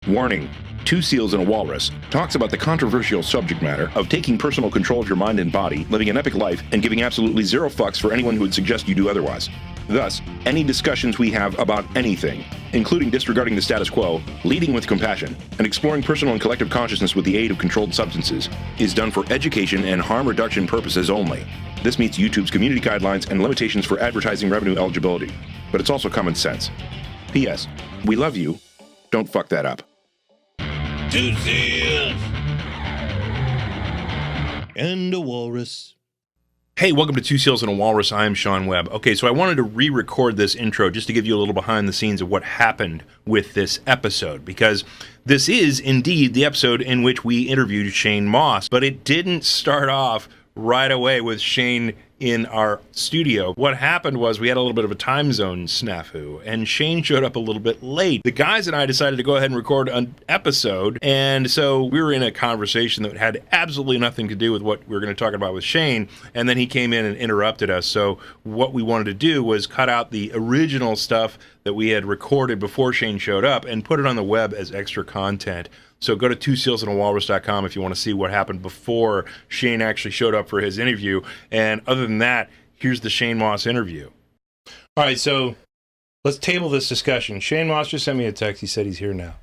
Warning. Two Seals and a Walrus talks about the controversial subject matter of taking personal control of your mind and body, living an epic life, and giving absolutely zero fucks for anyone who would suggest you do otherwise. Thus, any discussions we have about anything, including disregarding the status quo, leading with compassion, and exploring personal and collective consciousness with the aid of controlled substances, is done for education and harm reduction purposes only. This meets YouTube's community guidelines and limitations for advertising revenue eligibility, but it's also common sense. P.S. We love you. Don't fuck that up. Two Seals and a Walrus. Hey, welcome to Two Seals and a Walrus. I am Sean Webb. Okay, so I wanted to re-record this intro just to give you a little behind the scenes of what happened with this episode, because this is indeed the episode in which we interviewed Shane Mauss, but it didn't start off right away with Shane in our studio. What happened was we had a little bit of a time zone snafu, and Shane showed up a little bit late. The guys and I decided to go ahead and record an episode, and so we were in a conversation that had absolutely nothing to do with what we were going to talk about with Shane, and then he came in and interrupted us. So what we wanted to do was cut out the original stuff that we had recorded before Shane showed up and put it on the web as extra content. So go to twosealsandawalrus.com if you want to see what happened before Shane actually showed up for his interview. And other than that, here's the Shane Mauss interview. All right, so let's table this discussion. Shane Mauss just sent me a text. He said he's here now.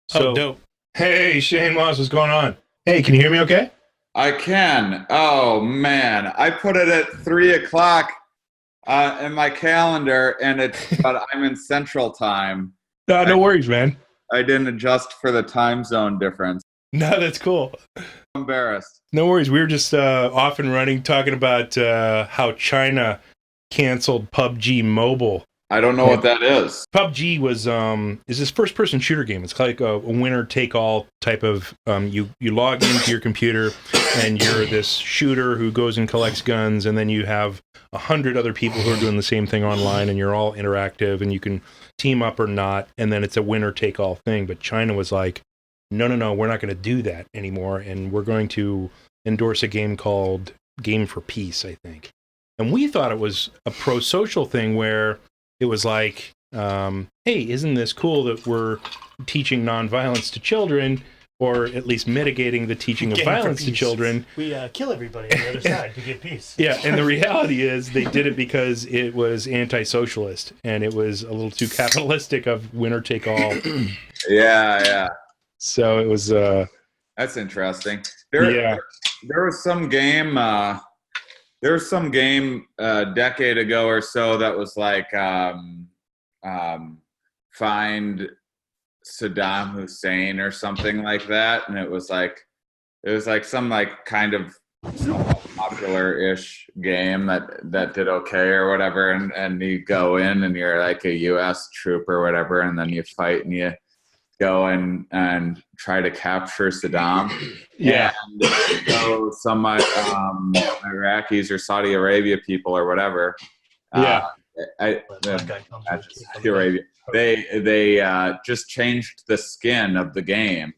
So, dope. Hey, Shane Mauss, what's going on? Hey, can you hear me okay? I can. Oh, man. I put it at 3 o'clock in my calendar, and but I'm in Central Time. No worries, man. I didn't adjust for the time zone difference. No, that's cool. I'm embarrassed. No worries. We were just off and running talking about how China canceled PUBG Mobile. I don't know what that is. PUBG is this first-person shooter game. It's like a winner-take-all type of. You log into your computer, and you're this shooter who goes and collects guns, and then you have 100 other people who are doing the same thing online, and you're all interactive, and you can team up or not, and then it's a winner-take-all thing. But China was like, no, we're not going to do that anymore, and we're going to endorse a game called Game for Peace, I think. And we thought it was a pro-social thing where it was like, hey, isn't this cool that we're teaching nonviolence to children, or at least mitigating the teaching of violence to children? We kill everybody on the other side to get peace. Yeah, and the reality is they did it because it was anti-socialist, and it was a little too capitalistic of winner-take-all. Yeah. So it was... That's interesting. There was some game... There was some game a decade ago or so that was like find Saddam Hussein or something like that, and it was like some like kind of popular-ish game that did okay or whatever, and you go in and you're like a U.S. troop or whatever, and then you fight and you go and try to capture Saddam. Yeah. And so some Iraqis or Saudi Arabia people or whatever. Saudi Arabia. They just changed the skin of the game.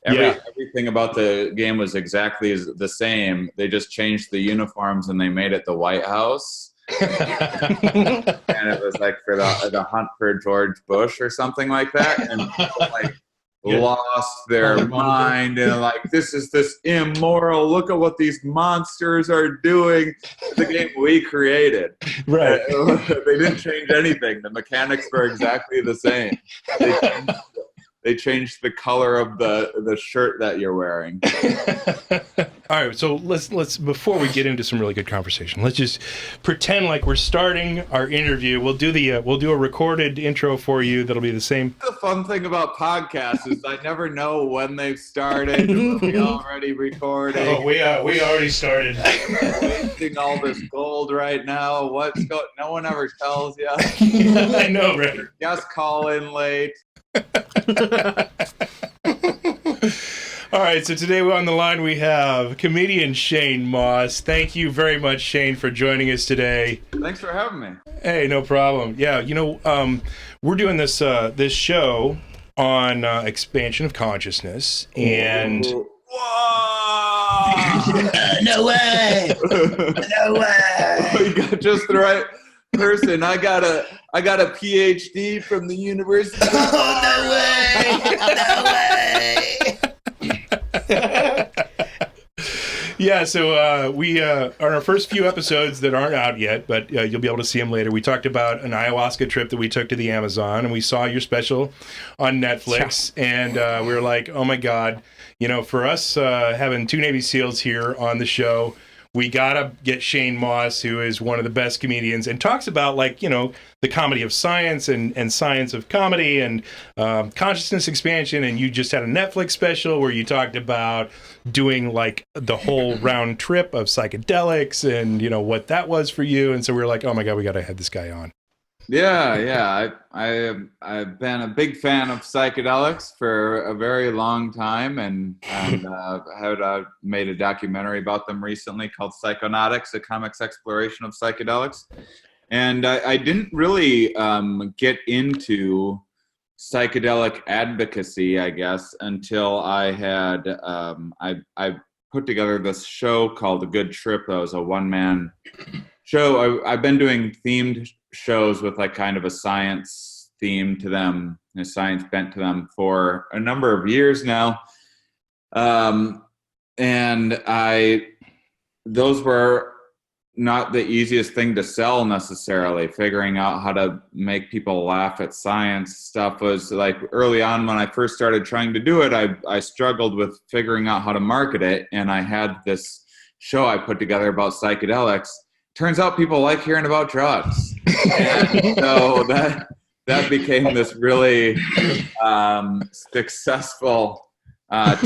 Everything about the game was exactly the same. They just changed the uniforms and they made it the White House. And it was like for the hunt for George Bush or something like that, and people like lost their mind and like, this immoral, look at what these monsters are doing. The game we created, right? They didn't change anything. The mechanics were exactly the same. They changed the color of the shirt that you're wearing. All right, so let's before we get into some really good conversation, let's just pretend like we're starting our interview. We'll do a recorded intro for you that'll be the same. The fun thing about podcasts is I never know when they've started. We already recording. Oh, we already started. Wasting all this gold right now. No one ever tells you. I know, right? Just call in late. All right, so today on the line we have comedian Shane Mauss. Thank you very much, Shane, for joining us today. Thanks for having me. Hey, no problem. Yeah, we're doing this show on expansion of consciousness, and Whoa! No way! No way! You got just the right person. I got a PhD from the university. Oh, no way! No way! Yeah, so we on our first few episodes that aren't out yet, but you'll be able to see them later. We talked about an ayahuasca trip that we took to the Amazon, and we saw your special on Netflix, and we were like, oh my God, for us having two Navy SEALs here on the show, we gotta get Shane Mauss, who is one of the best comedians, and talks about the comedy of science and science of comedy and consciousness expansion. And you just had a Netflix special where you talked about doing like the whole round trip of psychedelics and what that was for you. And so we were like, oh my God, we gotta have this guy on. Yeah. I've been a big fan of psychedelics for a very long time, and had made a documentary about them recently called Psychonautics, a comics exploration of psychedelics. And I didn't really get into psychedelic advocacy, I guess, until I had I put together this show called A Good Trip. That was a one-man show. I've been doing themed shows with like kind of a science theme to them, a science bent to them for a number of years now. And those were not the easiest thing to sell necessarily. Figuring out how to make people laugh at science stuff was like early on when I first started trying to do it, I struggled with figuring out how to market it. And I had this show I put together about psychedelics. Turns out people like hearing about drugs. And so that became this really successful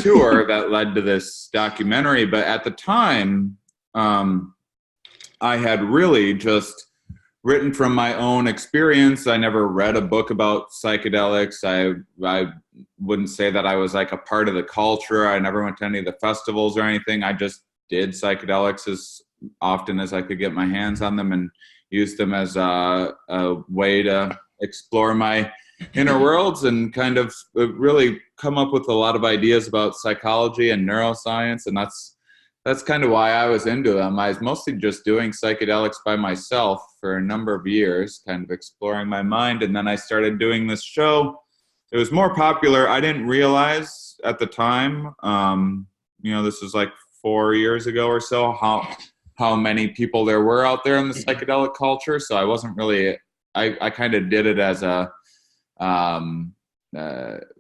tour that led to this documentary. But at the time, I had really just written from my own experience. I never read a book about psychedelics. I wouldn't say that I was like a part of the culture. I never went to any of the festivals or anything. I just did psychedelics as often as I could get my hands on them and used them as a way to explore my inner worlds and kind of really come up with a lot of ideas about psychology and neuroscience. And that's kind of why I was into them. I was mostly just doing psychedelics by myself for a number of years, kind of exploring my mind. And then I started doing this show. It was more popular. I didn't realize at the time, this was like 4 years ago or so, how many people there were out there in the psychedelic culture. So I wasn't really, I kind of did it as a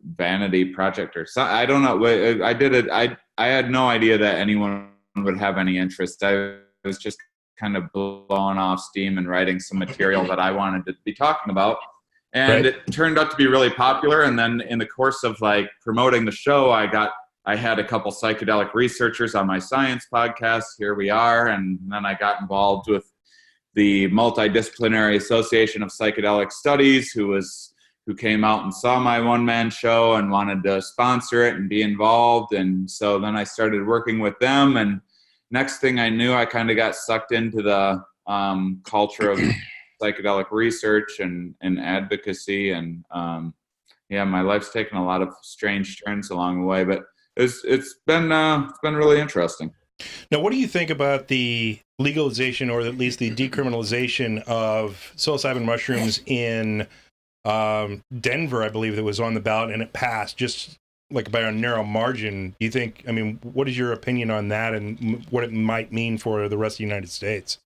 vanity project or something. I don't know. I did it. I had no idea that anyone would have any interest. I was just kind of blowing off steam and writing some material that I wanted to be talking about. And Right. It turned out to be really popular. And then in the course of like promoting the show, I had a couple psychedelic researchers on my science podcast. Here we are. And then I got involved with the Multidisciplinary Association of Psychedelic Studies, who came out and saw my one-man show and wanted to sponsor it and be involved. And so then I started working with them. And next thing I knew, I kind of got sucked into the culture of psychedelic research and advocacy. And my life's taken a lot of strange turns along the way, but it's been really interesting. Now, what do you think about the legalization, or at least the decriminalization of psilocybin mushrooms in Denver? I believe that was on the ballot and it passed just like by a narrow margin. Do you think, what is your opinion on that and what it might mean for the rest of the United States?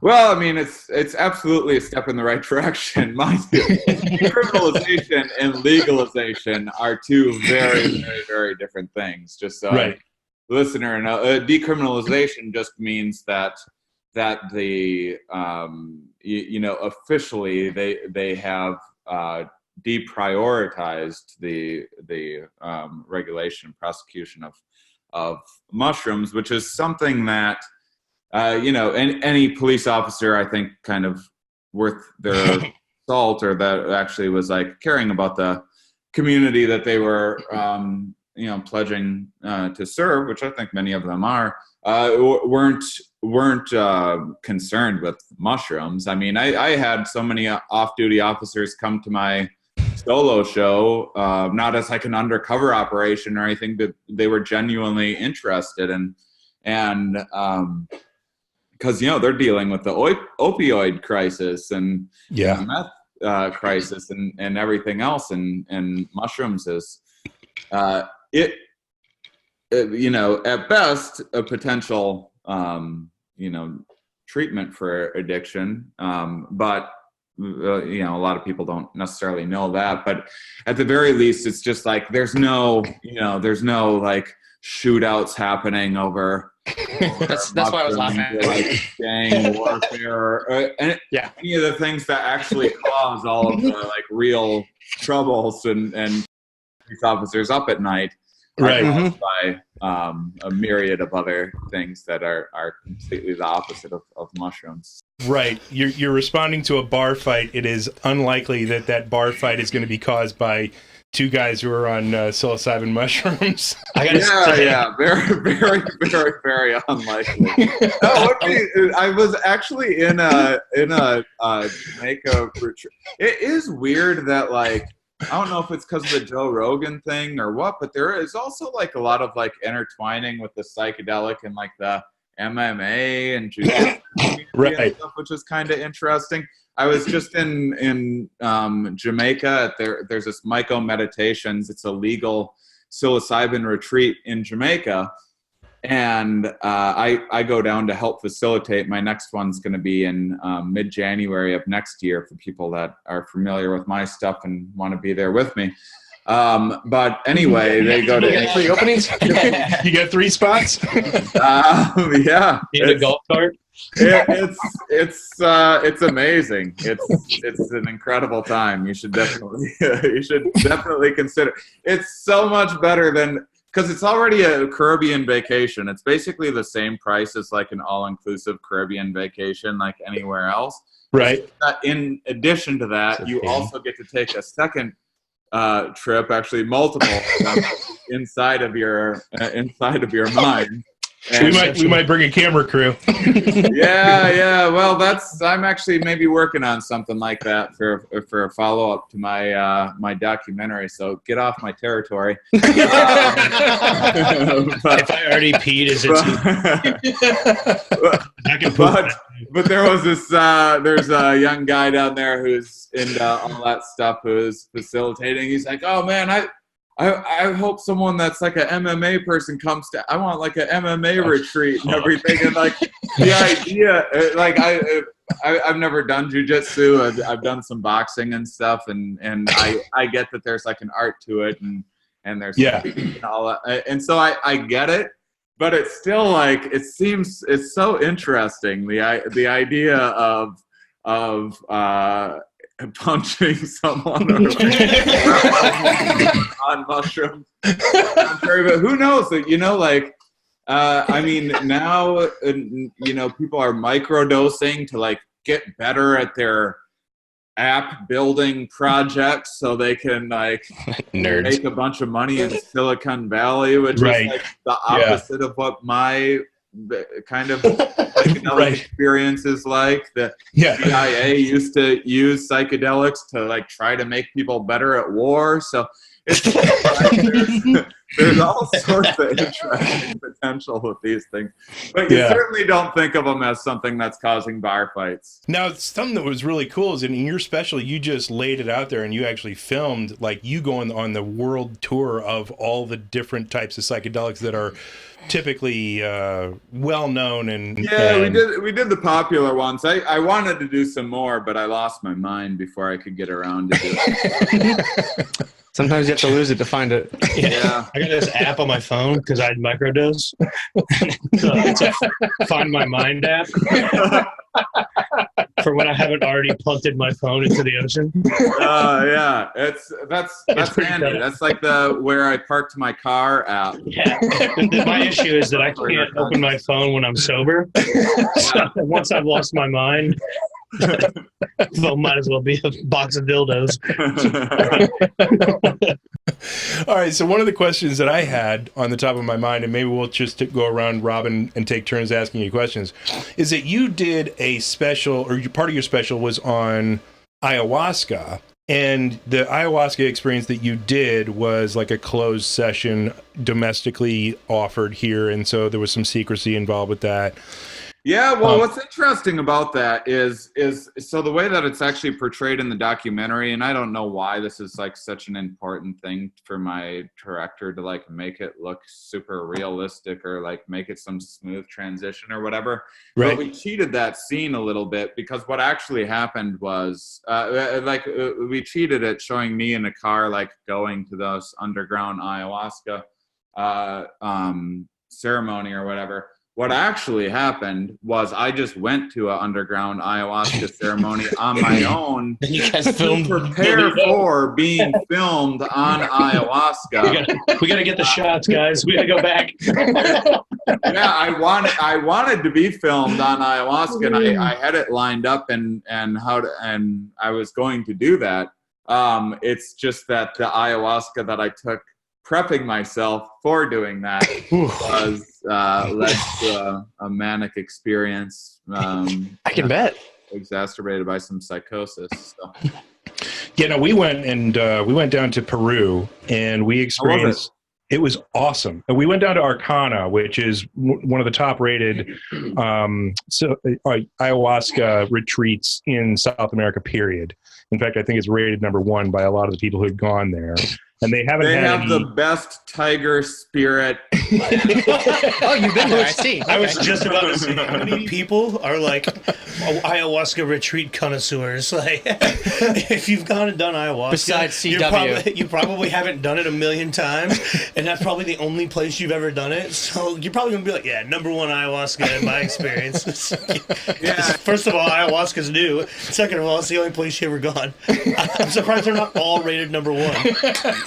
Well, it's absolutely a step in the right direction. Mind you, decriminalization and legalization are two very, very, very different things. Just so Right. the listener know, decriminalization just means that the officially they have deprioritized the regulation and prosecution of mushrooms, which is something that any police officer, I think, kind of worth their salt, or that actually was like caring about the community that they were, pledging to serve, which I think many of them are, weren't concerned with mushrooms. I had so many off-duty officers come to my solo show, not as like an undercover operation or anything, but they were genuinely interested and because they're dealing with the opioid crisis and meth crisis and everything else, and mushrooms is at best, a potential, treatment for addiction. But a lot of people don't necessarily know that. But at the very least, it's just like there's no like shootouts happening over. That's why I was laughing. Like gang warfare, and any of the things that actually cause all of the like real troubles and police officers up at night, right? Caused by a myriad of other things that are completely the opposite of mushrooms. Right. You're responding to a bar fight. It is unlikely that bar fight is going to be caused by two guys who are on psilocybin mushrooms. Very, very, very, very unlikely. I was actually in a Jamaica retreat. It is weird that like I don't know if it's because of the Joe Rogan thing or what, but there is also like a lot of like intertwining with the psychedelic and like the MMA and jiu-jitsu right. and stuff, which is kind of interesting. I was just in Jamaica. There's this Myco Meditations. It's a legal psilocybin retreat in Jamaica. And I go down to help facilitate. My next one's going to be in mid-January of next year for people that are familiar with my stuff and want to be there with me. But anyway, they go to... You get 3 openings? You get 3 spots? Yeah. You need a golf cart? It's amazing. It's an incredible time. You should definitely consider. It's so much better than, because it's already a Caribbean vacation. It's basically the same price as like an all-inclusive Caribbean vacation, like anywhere else. Right. In addition to that, you also get to take a second trip, actually multiple inside of your mind. We might bring a camera crew. Yeah. Well, I'm actually maybe working on something like that for a follow up to my documentary. So get off my territory. If I already peed, is it? I can poop. But there was there's a young guy down there who's into all that stuff who's facilitating. He's like, oh man, I hope someone that's like an MMA person comes to. I want like an MMA retreat and everything. And like the idea, like I've never done jujitsu. I've done some boxing and stuff, and I get that there's like an art to it, and there's and all that. And so I get it, but it's still like it's so interesting the idea of punching someone on mushrooms. But who knows? Like, I mean, now, people are microdosing to like get better at their app building projects so they can like make a bunch of money in Silicon Valley, which is like the opposite of what my kind of psychedelic experience is like. The CIA used to use psychedelics to like try to make people better at war. So it's there's all sorts of interesting potential with these things, but you certainly don't think of them as something that's causing bar fights. Now, something that was really cool is in your special, you just laid it out there and you actually filmed like you going on the world tour of all the different types of psychedelics that are typically well known. And we did the popular ones. I wanted to do some more, but I lost my mind before I could get around to do it. Sometimes you have to lose it to find it. Yeah. I got this app on my phone because I microdose. So it's a Find My Mind app for when I haven't already punted my phone into the ocean. Yeah, that's handy. Cool. That's like the where I parked my car app. Yeah. My issue is that I can't open my phone when I'm sober. So once I've lost my mind, well, might as well be a box of dildos. All right, so one of the questions that I had on the top of my mind, and maybe we'll just go around, Robin, and take turns asking you questions, is that you did a special, or part of your special was on ayahuasca, and the ayahuasca experience that you did was like a closed session, domestically offered here, and so there was some secrecy involved with that. Yeah, well, what's interesting about that is so the way that it's actually portrayed in the documentary, and I don't know why this is like such an important thing for my director to like make it look super realistic or like make it some smooth transition or whatever. Right. But we cheated that scene a little bit because what actually happened was we cheated at showing me in a car like going to those underground ayahuasca ceremony or whatever. What actually happened was I just went to an underground ayahuasca ceremony on my own And you guys filmed to prepare for being filmed on ayahuasca. We gotta get the shots, guys. We gotta go back. Yeah, I wanted to be filmed on ayahuasca, and I had it lined up and I was going to do that. It's just that the ayahuasca that I took prepping myself for doing that was led to a manic experience. I can bet. Exacerbated by some psychosis. So. Yeah, no, we went down to Peru, and we experienced. It was awesome. And we went down to Arcana, which is one of the top-rated ayahuasca retreats in South America. Period. In fact, I think it's rated #1 by a lot of the people who had gone there. And they have the best tiger spirit. Oh, you've been there. I see. I was just about to say, how many people are like ayahuasca retreat connoisseurs? Like, if you've gone and done ayahuasca, besides CW, you probably haven't done it a million times, and that's probably the only place you've ever done it. So you're probably gonna be like, yeah, #1 ayahuasca in my experience. Yeah. First of all, ayahuasca's new. Second of all, it's the only place you've ever gone. I'm surprised they're not all rated #1.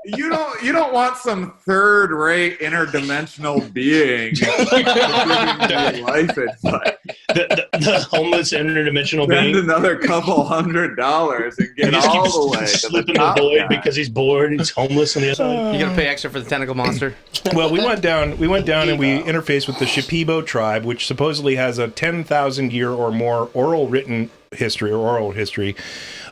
You don't want some third-rate interdimensional being living life advice. The homeless interdimensional Spend being. another couple $100 and get all the way to the slipping top the void guy. because he's bored and he's homeless on the other side. you gotta pay extra for the tentacle monster. Well, we went down and we interfaced with the Shipibo tribe, which supposedly has a 10,000-year or more oral history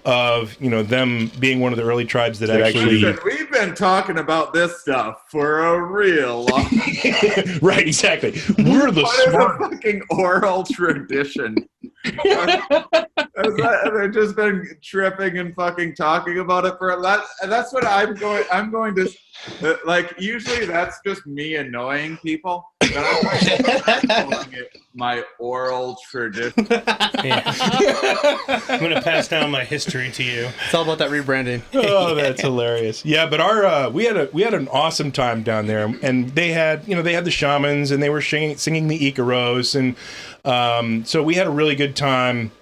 of them being one of the early tribes that actually. We've been talking about this stuff for a real long time. Right, exactly. We're the What is smart. a fucking oral tradition? They've just been tripping and fucking talking about it for that. That's what I'm going to like. Usually, that's just me annoying people. But I'm calling it my oral tradition. Yeah. I'm gonna pass down my history to you. It's all about that rebranding. Oh, that's hilarious. Yeah, but our we had an awesome time down there, and they had the shamans, and they were singing the Icaros, and so we had a really good time.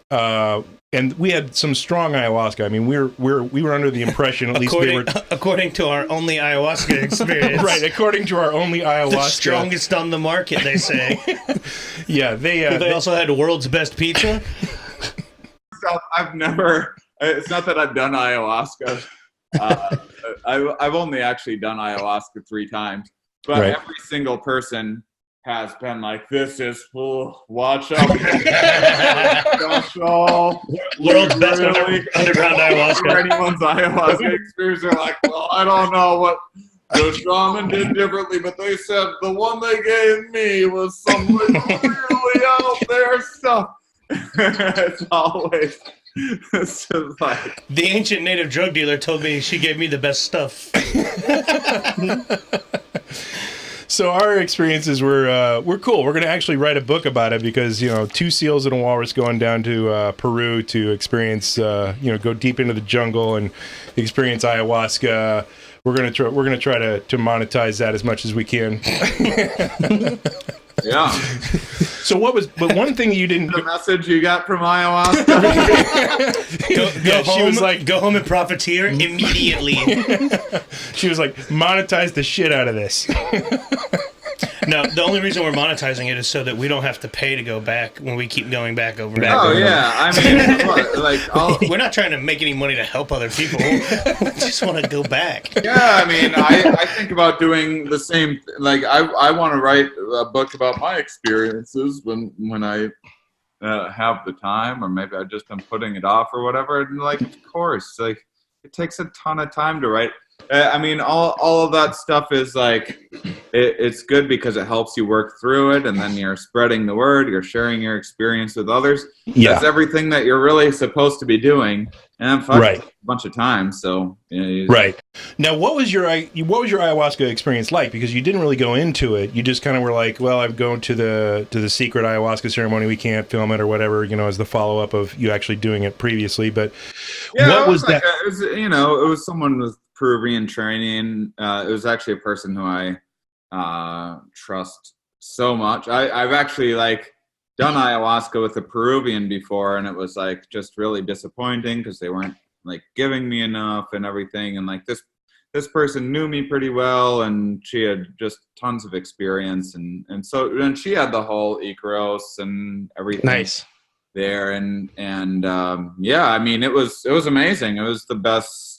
And we had some strong ayahuasca. I mean, we were under the impression, at least they were, according to our only ayahuasca experience. right? According to our only ayahuasca, the strongest on the market, they say. Yeah, they also had the world's best pizza. I've never. It's not that I've done ayahuasca. I've only actually done ayahuasca 3 times, but right. Every single person has been like, "This is watch out, world's best underground ayahuasca." Anyone's ayahuasca experience, they're like, "Well, I don't know what the shaman did differently, but they said the one they gave me was some really out there stuff." It's just like the ancient native drug dealer told me she gave me the best stuff. So our experiences were cool. We're going to actually write a book about it because 2 seals and a walrus going down to Peru to experience go deep into the jungle and experience ayahuasca. We're going to try to monetize that as much as we can. Yeah. So but one thing you didn't. The message you got from ayahuasca. She was like, "Go home and profiteer immediately." She was like, "Monetize the shit out of this." No, the only reason we're monetizing it is so that we don't have to pay to go back when we keep going back over. Oh yeah, I mean, we're not trying to make any money to help other people. We just want to go back. Yeah, I mean, I think about doing the same. Like, I want to write a book about my experiences when I have the time, or maybe I just am putting it off or whatever. And like, of course, like it takes a ton of time to write. I mean, all of that stuff is like, it's good because it helps you work through it, and then you're spreading the word, you're sharing your experience with others. Yeah. That's everything that you're really supposed to be doing. And I've fucked Right. a bunch of times, so right. Now, what was your ayahuasca experience like? Because you didn't really go into it. You just kind of were like, well, I'm going to the secret ayahuasca ceremony. We can't film it or whatever, as the follow up of you actually doing it previously. But what was that? It was someone with Peruvian training. It was actually a person who I trust so much. I've actually done ayahuasca with a Peruvian before, and it was just really disappointing because they weren't giving me enough and everything. And this person knew me pretty well, and she had just tons of experience, and she had the whole Icaros and everything. Nice. There and yeah, I mean, it was amazing. It was the best.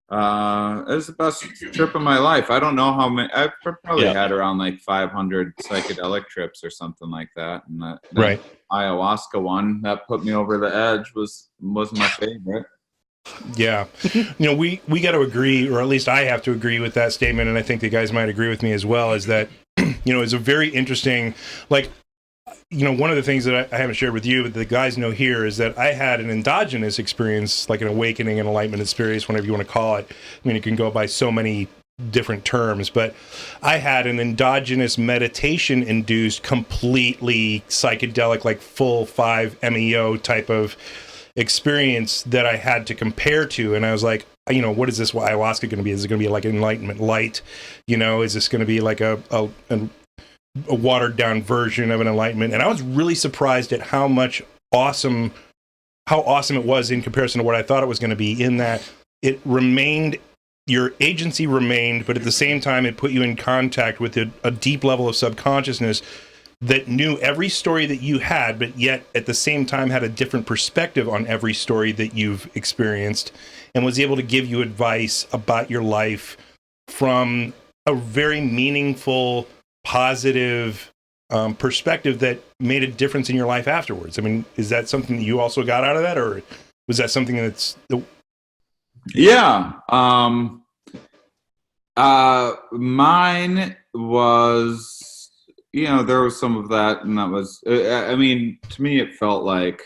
It was the best trip of my life. I don't know how many. I probably had around 500 psychedelic trips or something like that. And that right. ayahuasca one that put me over the edge was my favorite. Yeah. We got to agree, or at least I have to agree with that statement. And I think the guys might agree with me as well, is that, it's a very interesting, one of the things that I haven't shared with you, but the guys know here, is that I had an endogenous experience, like an awakening and enlightenment experience, whatever you want to call it. I mean, it can go by so many different terms, but I had an endogenous meditation-induced, completely psychedelic, full 5-MeO type of experience that I had to compare to. And I was like, what is this ayahuasca going to be? Is it going to be like enlightenment light? Is this going to be like a watered down version of an enlightenment? And I was really surprised at how awesome it was in comparison to what I thought it was going to be, in that it remained, your agency remained, but at the same time it put you in contact with a deep level of subconsciousness that knew every story that you had, but yet at the same time had a different perspective on every story that you've experienced, and was able to give you advice about your life from a very meaningful, positive perspective that made a difference in your life afterwards. I mean, is that something that you also got out of that, or was that something that's Yeah. Mine was, there was some of that, and that was, I mean, to me, it felt like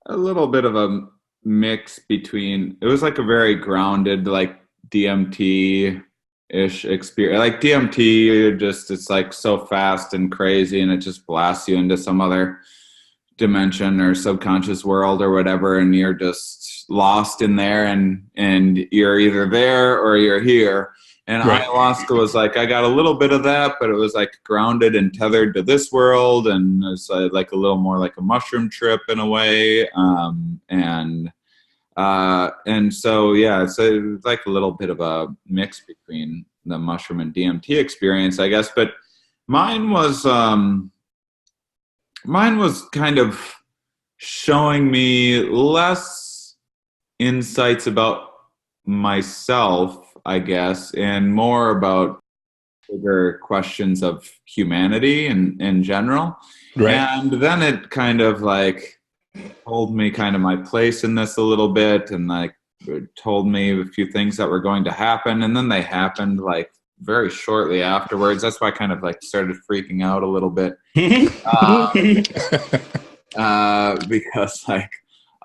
a little bit of a mix between, it was a very grounded, DMT-ish experience. DMT, it's so fast and crazy, and it just blasts you into some other dimension or subconscious world or whatever, and you're just lost in there, and you're either there or you're here. And right. Ayahuasca was I got a little bit of that, but it was grounded and tethered to this world, and it's a little more like a mushroom trip in a way. And so, yeah, it's a little bit of a mix between the mushroom and DMT experience, I guess. But mine was kind of showing me less insights about myself, I guess, and more about bigger questions of humanity in general. Right. And then it kind of told me kind of my place in this a little bit, and told me a few things that were going to happen, and then they happened very shortly afterwards. That's why I kind of started freaking out a little bit, because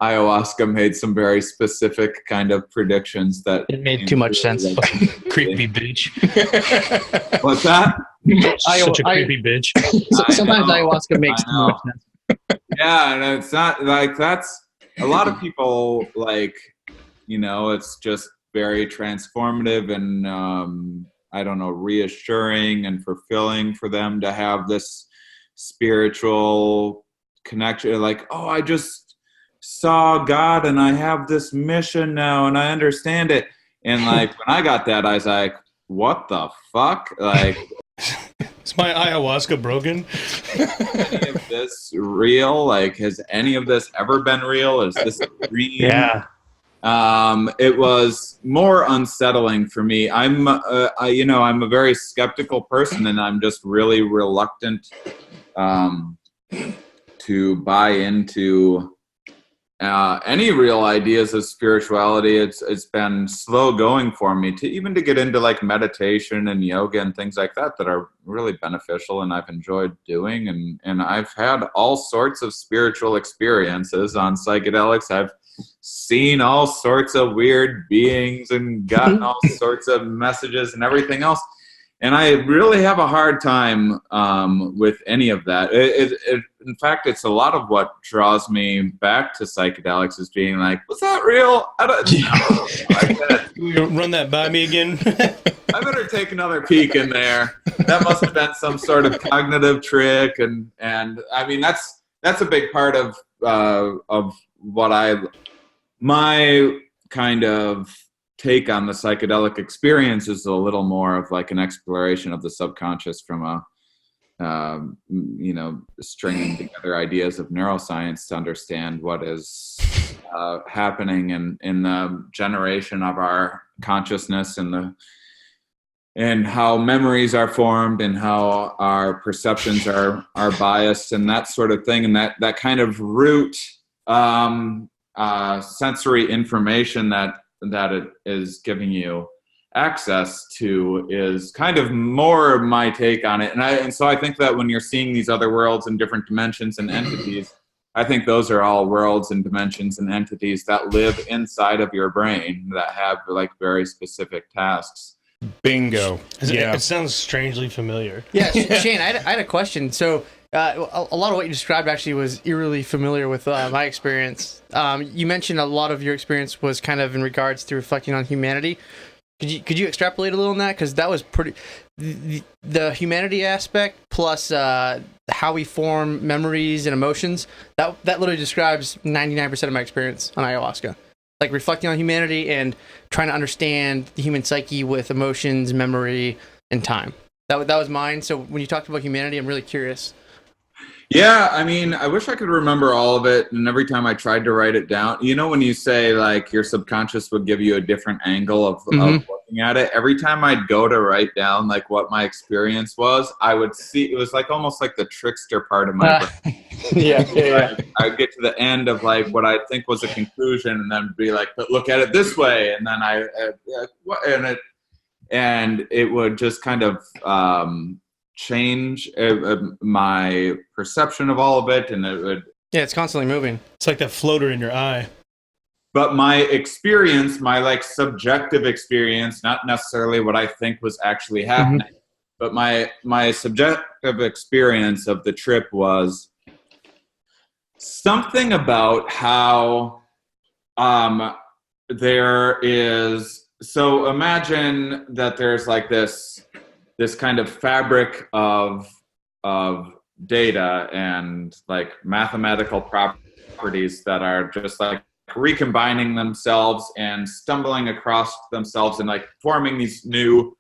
ayahuasca made some very specific kind of predictions that it made too much sense. Creepy bitch. What's that? Such a creepy bitch. Sometimes ayahuasca makes too much sense. Yeah, and it's not that's a lot of people it's just very transformative and I don't know, reassuring and fulfilling for them to have this spiritual connection. Oh, I just saw God and I have this mission now and I understand it. And when I got that, I was like, what the fuck? Is my ayahuasca broken? Any of this real? Has any of this ever been real? Is this real? Yeah. It was more unsettling for me. I'm a very skeptical person, and I'm just really reluctant to buy into any real ideas of spirituality. It's been slow going for me to get into like meditation and yoga and things like that are really beneficial and I've enjoyed doing. And I've had all sorts of spiritual experiences on psychedelics. I've seen all sorts of weird beings and gotten all sorts of messages and everything else. And I really have a hard time with any of that. In fact, it's a lot of what draws me back to psychedelics is being like, was that real? I don't know. You run that by me again? I better take another peek in there. That must have been some sort of cognitive trick. And I mean, that's a big part of what my kind of take on the psychedelic experience is a little more of like an exploration of the subconscious from stringing together ideas of neuroscience to understand what is happening in the generation of our consciousness and how memories are formed and how our perceptions are biased and that sort of thing. And that kind of root sensory information that it is giving you access to is kind of more my take on it. And so I think that when you're seeing these other worlds and different dimensions and entities, I think those are all worlds and dimensions and entities that live inside of your brain that have like very specific tasks. Bingo. It sounds strangely familiar. Yeah, Shane, I had a question. So a lot of what you described actually was eerily familiar with my experience. You mentioned a lot of your experience was kind of in regards to reflecting on humanity. Could you extrapolate a little on that? Because that was pretty the humanity aspect plus how we form memories and emotions. That literally describes 99% of my experience on ayahuasca. Like reflecting on humanity and trying to understand the human psyche with emotions, memory, and time. That was mine. So when you talked about humanity, I'm really curious. Yeah, I mean, I wish I could remember all of it. And every time I tried to write it down, when you say like your subconscious would give you a different angle of looking at it, every time I'd go to write down like what my experience was, I would see it was like almost like the trickster part of my brain. Yeah. I'd get to the end of like what I think was a conclusion and then be like, but look at it this way. And then and it would just kind of change my perception of all of it, and it would it's constantly moving. It's like that floater in your eye. But my experience, my like subjective experience, not necessarily what I think was actually happening, but my subjective experience of the trip was something about how there is, so imagine that there's like this kind of fabric of data and like mathematical properties that are just like recombining themselves and stumbling across themselves and like forming these new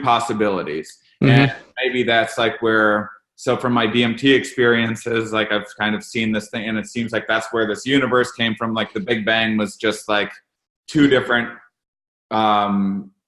possibilities. And maybe that's like where, so from my DMT experiences, like I've kind of seen this thing, and it seems like that's where this universe came from. Like the Big Bang was just like two different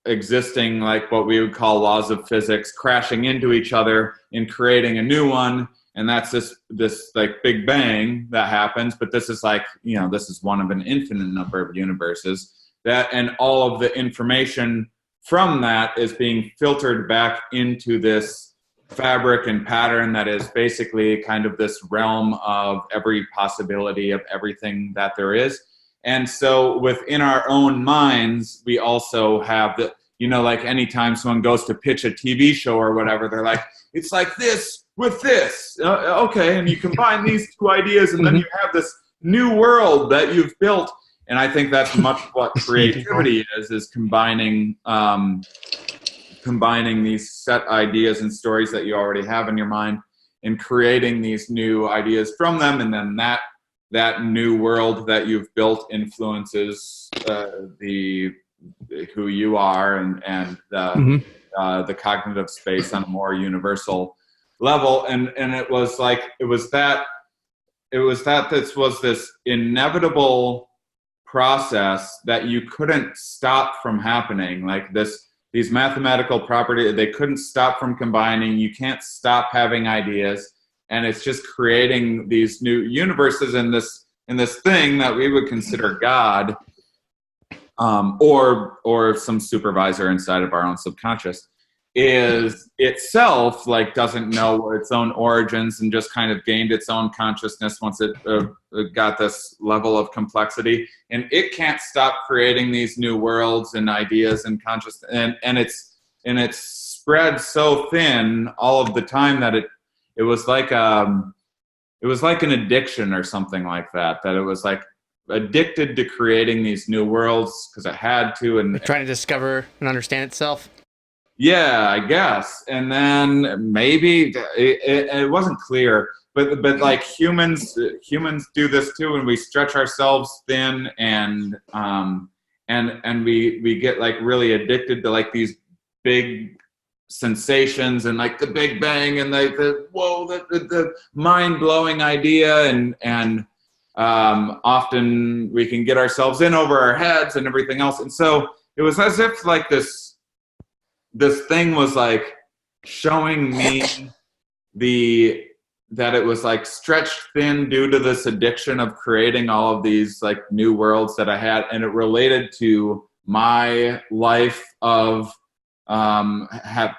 existing, like what we would call laws of physics, crashing into each other and creating a new one. And that's this like Big Bang that happens. But this is like, this is one of an infinite number of universes that, and all of the information from that is being filtered back into this fabric and pattern that is basically kind of this realm of every possibility of everything that there is. And so within our own minds, we also have the, like anytime someone goes to pitch a TV show or whatever, they're like, it's like this with this. Okay. And you combine these two ideas and then you have this new world that you've built. And I think that's much what creativity is combining these set ideas and stories that you already have in your mind and creating these new ideas from them. And then that new world that you've built influences who you are and the cognitive space on a more universal level. And it was that this was this inevitable process that you couldn't stop from happening. Like these mathematical properties, they couldn't stop from combining. You can't stop having ideas. And it's just creating these new universes and this this thing that we would consider God, or some supervisor inside of our own subconscious, is itself like doesn't know its own origins and just kind of gained its own consciousness once it got this level of complexity, and it can't stop creating these new worlds and ideas and consciousness, and it's spread so thin all of the time that it was like an addiction or something like that it was like addicted to creating these new worlds because it had to, and trying to discover and understand itself. Yeah, I guess. And then maybe it wasn't clear, but like humans do this too, and we stretch ourselves thin, and we get like really addicted to like these big sensations and like the Big Bang and the mind-blowing idea, and often we can get ourselves in over our heads and everything else. And so it was as if like this thing was like showing me that it was like stretched thin due to this addiction of creating all of these like new worlds that I had, and it related to my life of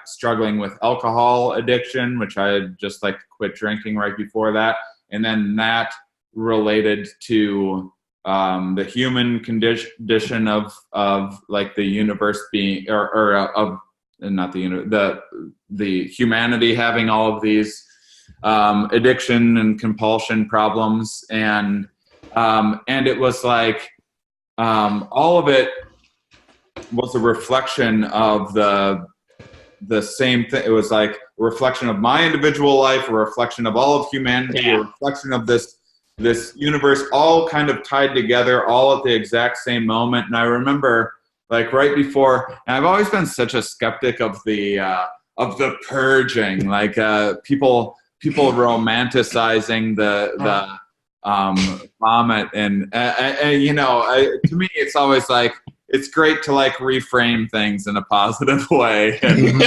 struggling with alcohol addiction, which I had just like quit drinking right before that, and then that related to the human condition of like the universe being of not the humanity having all of these addiction and compulsion problems, and it was like all of it was a reflection of the same thing. It was like a reflection of my individual life, a reflection of all of humanity, a reflection of this universe, all kind of tied together, all at the exact same moment. And I remember like right before, and I've always been such a skeptic of the purging, like people romanticizing the vomit, and you know, to me it's always like it's great to like reframe things in a positive way and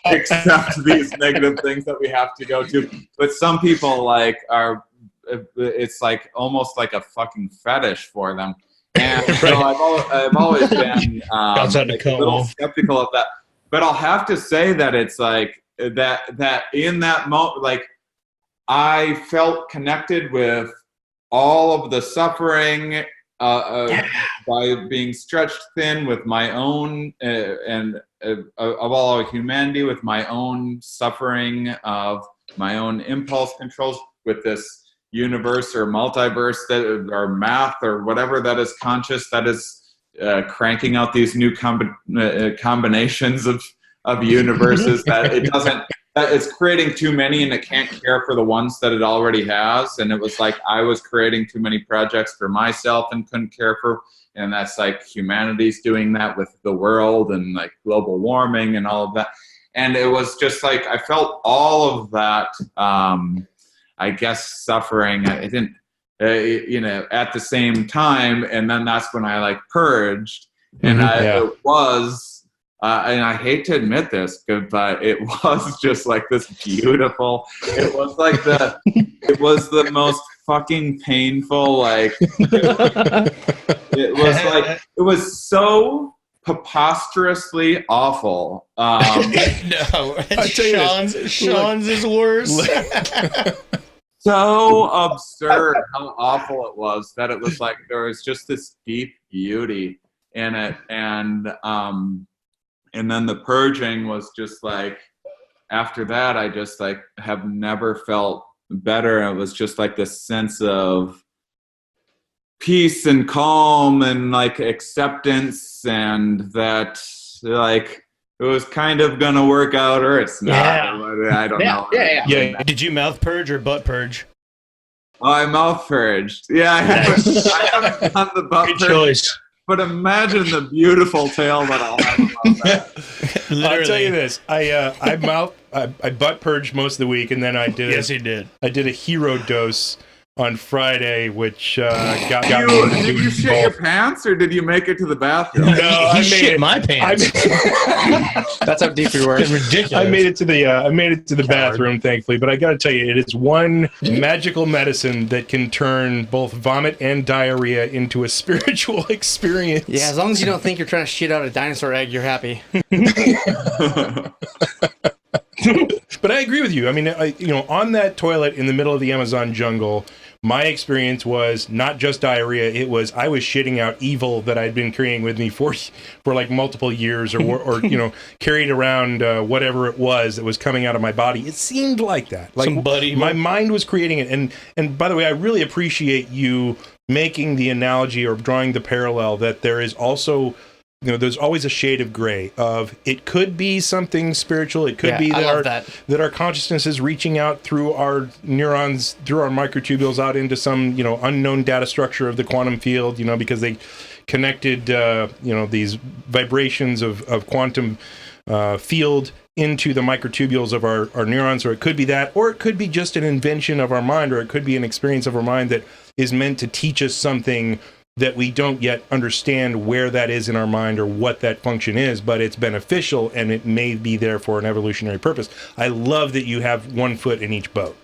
accept these negative things that we have to go to. But some people like it's like almost like a fucking fetish for them. And so I've always been like a little skeptical of that. But I'll have to say that it's like that in that moment, like I felt connected with all of the suffering by being stretched thin with my own and of all of humanity, with my own suffering, of my own impulse controls, with this universe or multiverse or math or whatever that is conscious, that is cranking out these new combinations of universes that it doesn't, that it's creating too many and it can't care for the ones that it already has. And it was like I was creating too many projects for myself and couldn't care for, and that's like humanity's doing that with the world and like global warming and all of that. And it was just like I felt all of that I guess suffering. I didn't, you know, at the same time, and then that's when I like purged, and it was, and I hate to admit this, but it was just like this beautiful. It was like it was the most fucking painful. Like it was so preposterously awful. No, I tell Sean's is worse. So absurd how awful it was, that it was like there was just this deep beauty in it, and then the purging was just like, after that I just like have never felt better. It was just like this sense of peace and calm and like acceptance, and that like it was kind of gonna work out, or it's not. I don't know. Yeah. Did you mouth purge or butt purge? Oh, I mouth purged. Yeah, I haven't done the butt Good purge. choice. But imagine the beautiful tale that I'll have about that. I'll tell you this: I butt purged most of the week, and then I did. Yes, he did. I did a hero dose on Friday, which got Did me did you doing shit your both. pants, or did you make it to the bathroom? No, He I made shit it. my pants. That's how deep we were. It's ridiculous. I made it to the Coward. bathroom, thankfully. But I got to tell you, it is one magical medicine that can turn both vomit and diarrhea into a spiritual experience. Yeah, as long as you don't think you're trying to shit out a dinosaur egg, you're happy. But I agree with you. I mean, on that toilet in the middle of the Amazon jungle, my experience was not just diarrhea. It was I was shitting out evil that I'd been carrying with me for like multiple years, or carried around whatever it was that was coming out of my body. It seemed like that. Like Somebody, my mind was creating it. And by the way, I really appreciate you making the analogy or drawing the parallel that there is also. There's always a shade of gray of it could be something spiritual. It could be that our consciousness is reaching out through our neurons, through our microtubules out into some, unknown data structure of the quantum field, because they connected, these vibrations of quantum field into the microtubules of our neurons. Or it could be that, or it could be just an invention of our mind, or it could be an experience of our mind that is meant to teach us something that we don't yet understand where that is in our mind or what that function is, but it's beneficial and it may be there for an evolutionary purpose. I love that you have one foot in each boat.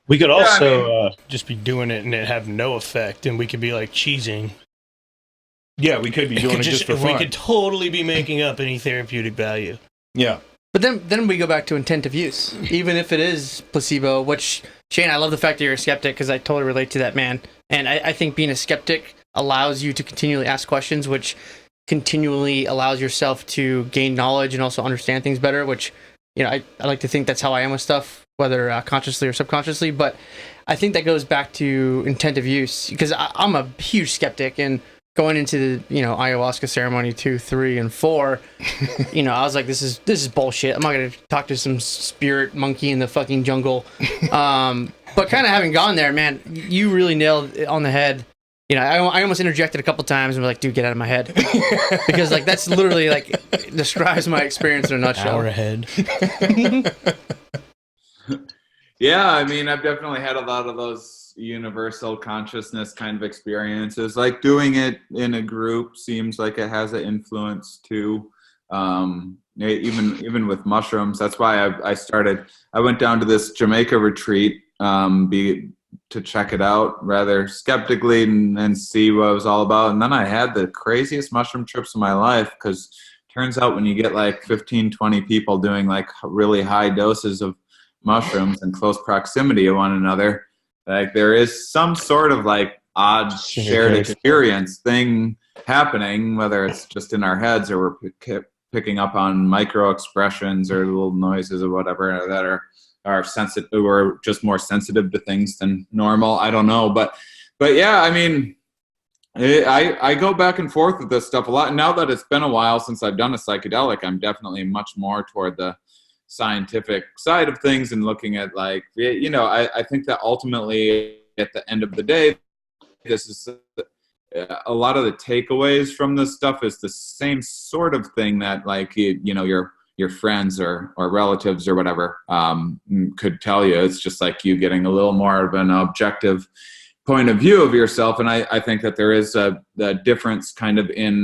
We could also just be doing it and it have no effect, and we could be like cheesing. Yeah, we could be doing it just for fun. We could totally be making up any therapeutic value. Yeah. But then we go back to intent of use, even if it is placebo, which, Shane, I love the fact that you're a skeptic because I totally relate to that, man. And I think being a skeptic allows you to continually ask questions, which continually allows yourself to gain knowledge and also understand things better, which, I like to think that's how I am with stuff, whether consciously or subconsciously. But I think that goes back to intent of use, because I'm a huge skeptic, and going into the, ayahuasca ceremony 2, 3, and 4, I was like, this is bullshit. I'm not going to talk to some spirit monkey in the fucking jungle. But kind of having gone there, man, you really nailed it on the head. I almost interjected a couple times and was like, dude, get out of my head. Because that's literally describes my experience in a nutshell. Hour ahead. Yeah, I mean, I've definitely had a lot of those universal consciousness kind of experiences. Like doing it in a group seems like it has an influence too. Even with mushrooms. That's why I went down to this Jamaica retreat to check it out rather skeptically and see what it was all about. And then I had the craziest mushroom trips of my life, because turns out when you get like 15, 20 people doing like really high doses of mushrooms in close proximity of one another, like there is some sort of like odd shared experience thing happening, whether it's just in our heads or we're picking up on micro expressions or little noises or whatever that are sensitive, or just more sensitive to things than normal. I don't know, but yeah, I mean, I go back and forth with this stuff a lot. Now that it's been a while since I've done a psychedelic, I'm definitely much more toward the scientific side of things and looking at like, I think that ultimately at the end of the day, this is a lot of the takeaways from this stuff is the same sort of thing that like, your friends or relatives or whatever could tell you. It's just like you getting a little more of an objective point of view of yourself. And I think that there is a difference kind of in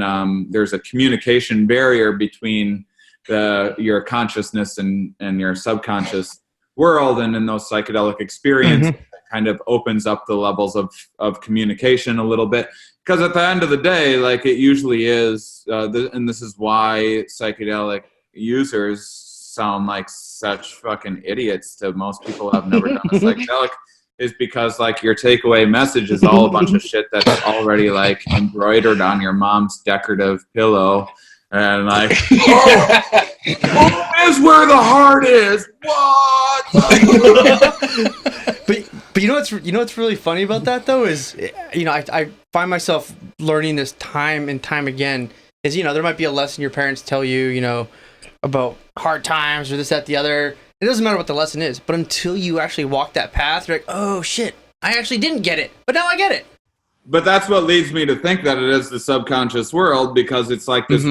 there's a communication barrier between your consciousness and your subconscious world, and in those psychedelic experiences kind of opens up the levels of communication a little bit, because at the end of the day, like it usually is and this is why psychedelic users sound like such fucking idiots to most people who have never done a psychedelic, is because like your takeaway message is all a bunch of shit that's already like embroidered on your mom's decorative pillow, and like home is where the heart is. What? But what's really funny about that though is, I find myself learning this time and time again, is there might be a lesson your parents tell you, about hard times or this, that, the other. It doesn't matter what the lesson is, but until you actually walk that path, you're like, oh shit, I actually didn't get it, but now I get it. But that's what leads me to think that it is the subconscious world, because it's like this,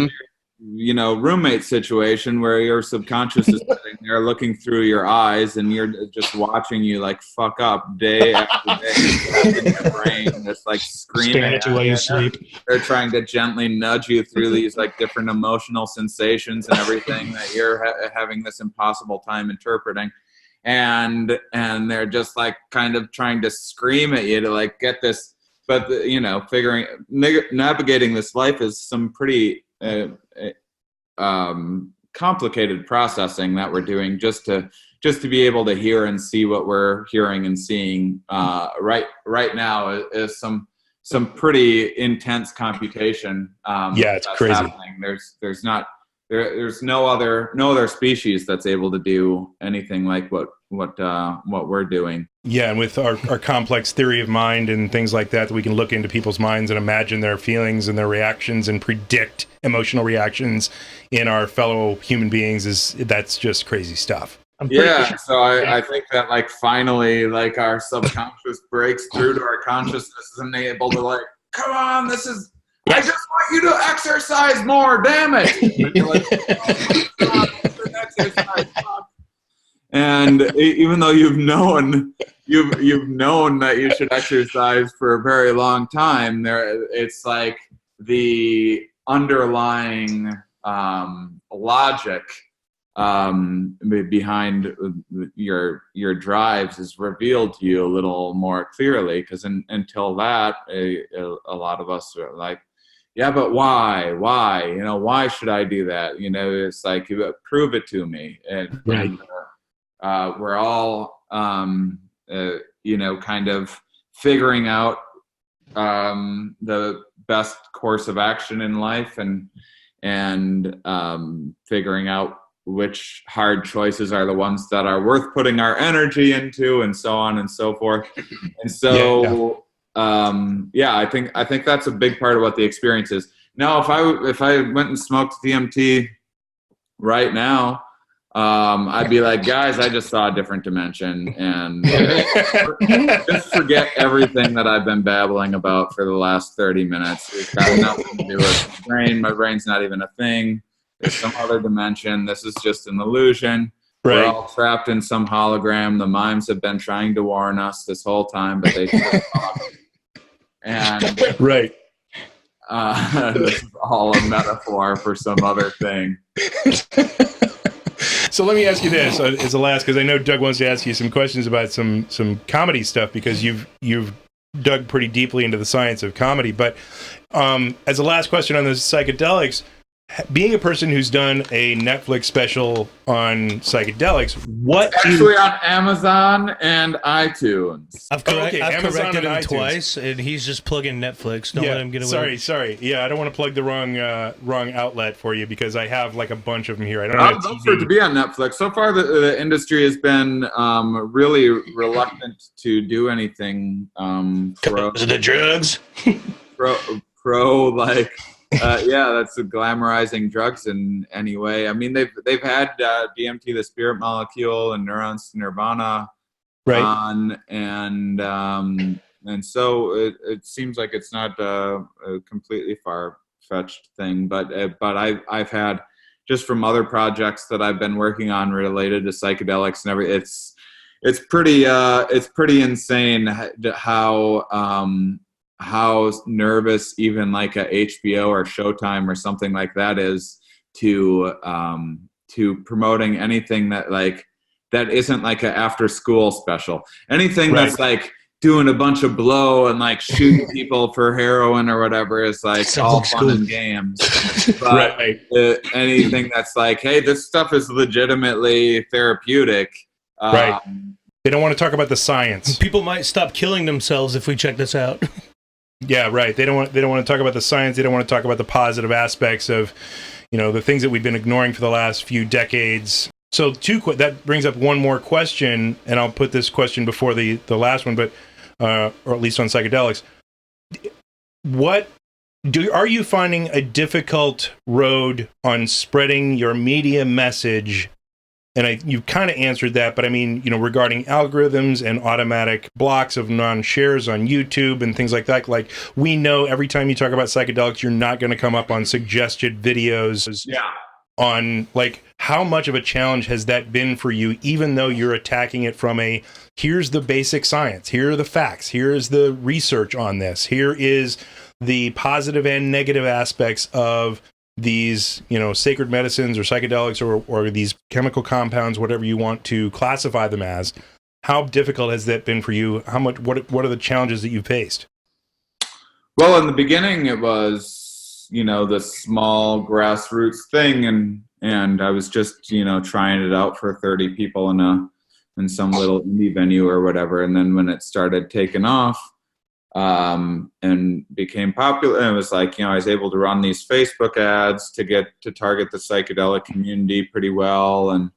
roommate situation where your subconscious is sitting they're looking through your eyes, and you're just watching you like fuck up day after day. In your brain, just like screaming Staring at you while you sleep. They're trying to gently nudge you through these like different emotional sensations and everything that you're having this impossible time interpreting. And they're just like kind of trying to scream at you to like get this, but navigating this life is some pretty complicated processing that we're doing just to be able to hear and see what we're hearing and seeing right now is some pretty intense computation. It's crazy. Happening. There's no other species that's able to do anything like what we're doing. Yeah, and with our complex theory of mind and things like that we can look into people's minds and imagine their feelings and their reactions and predict emotional reactions in our fellow human beings that's just crazy stuff. So I think that like finally like our subconscious breaks through to our consciousness and able to like, come on, this is. I just want you to exercise more, damn it! And even though you've known that you should exercise for a very long time, it's like the underlying logic behind your drives is revealed to you a little more clearly. Because until that, a lot of us are like, yeah, but why? Why should I do that? It's like, prove it to me. And we're all, kind of figuring out the best course of action in life and figuring out which hard choices are the ones that are worth putting our energy into, and so on and so forth. And so. I think that's a big part of what the experience is. Now, if I went and smoked DMT right now, I'd be like, guys, I just saw a different dimension, and just forget everything that I've been babbling about for the last 30 minutes. It's got nothing to do with my brain. My brain's not even a thing. There's some other dimension. This is just an illusion. Right. We're all trapped in some hologram. The mimes have been trying to warn us this whole time, but they just and right. This is all a metaphor for some other thing. So let me ask you this as the last, because I know Doug wants to ask you some questions about some comedy stuff, because you've dug pretty deeply into the science of comedy. But as a last question on the psychedelics, being a person who's done a Netflix special on psychedelics, what actually on Amazon and iTunes. I've corrected him twice, and he's just plugging Netflix. Don't let him get away. Sorry. Yeah, I don't want to plug the wrong outlet for you, because I have like a bunch of them here. I don't have TV. For it to be on Netflix. So far, the industry has been really reluctant to do anything. Because of the drugs. pro like. That's glamorizing drugs in any way. I mean, they've had DMT, the spirit molecule, and neurons to nirvana, right? On, and so it seems like it's not a completely far-fetched thing. But I've had, just from other projects that I've been working on related to psychedelics and everything, it's pretty insane how nervous even like a HBO or Showtime or something like that is to promoting anything that isn't like an after school special. Anything right. That's like doing a bunch of blow and like shooting people for heroin or whatever is like all fun and games. But right. Anything that's like, hey, this stuff is legitimately therapeutic. Right. They don't want to talk about the science. People might stop killing themselves if we check this out. Yeah, right. They don't want to talk about the science. They don't want to talk about the positive aspects of, the things that we've been ignoring for the last few decades. So that brings up one more question, and I'll put this question before the last one, but or at least on psychedelics. Are you finding a difficult road on spreading your media message? And you kind of answered that, but I mean, regarding algorithms and automatic blocks of non-shares on YouTube and things like that, like we know every time you talk about psychedelics, you're not going to come up on suggested videos. Yeah. on like how much of a challenge has that been for you, even though you're attacking it from a here's the basic science, here are the facts, here is the research on this, here is the positive and negative aspects of these, you know, sacred medicines or psychedelics or these chemical compounds, whatever you want to classify them as. How difficult has that been for you? What are the challenges that you've faced? Well, in the beginning, it was, you know, the small grassroots thing, and I was just, you know, trying it out for 30 people in some little indie venue or whatever. And then when it started taking off, and became popular, and it was like, you know, I was able to run these Facebook ads to target the psychedelic community pretty well and